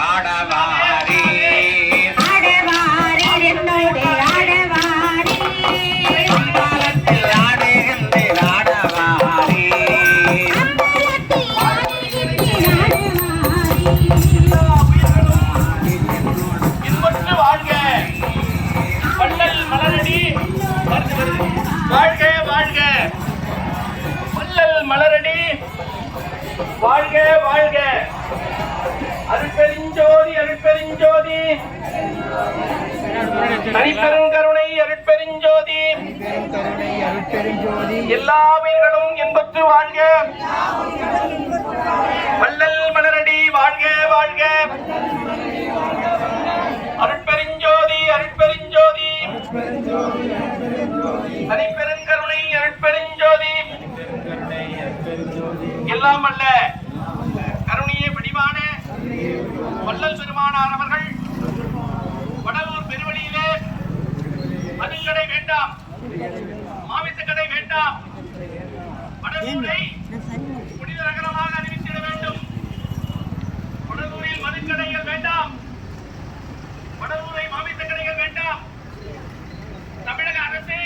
ஆடவாரி வாழ்க வாழ்க வள்ளல் மலரடி வாழ்க வாழ்க அருட்பெருஞ்சோதி அருட்பெருஞ்சோதி தனிப்பெருங்கருணை அருட்பெருஞ்சோதி எல்லா உயிர்களும் என்பற்று வாழ்க வள்ளல் மலரடி வாழ்க வாழ்க அருட்பெருஞ்சோதி அருட்பெருஞ்சோதி தனிப்பெருங்கருணை அருட்பெருஞ்சோதி எல்லாம் அல்ல கருணையே வடிவான வள்ளல் பெருமானார் அவர்கள் வடலூர் பெருவழியிலே மதுக்கடை வேண்டாம், மாமிசக்கடை வேண்டாம், வடலூரை புனித நகரமாக அறிவித்திட வேண்டும். வடலூரில் மதுக்கடைகள் வேண்டாம், வடலூரை மாமிசக்கடைகள் வேண்டாம். தமிழக அரசு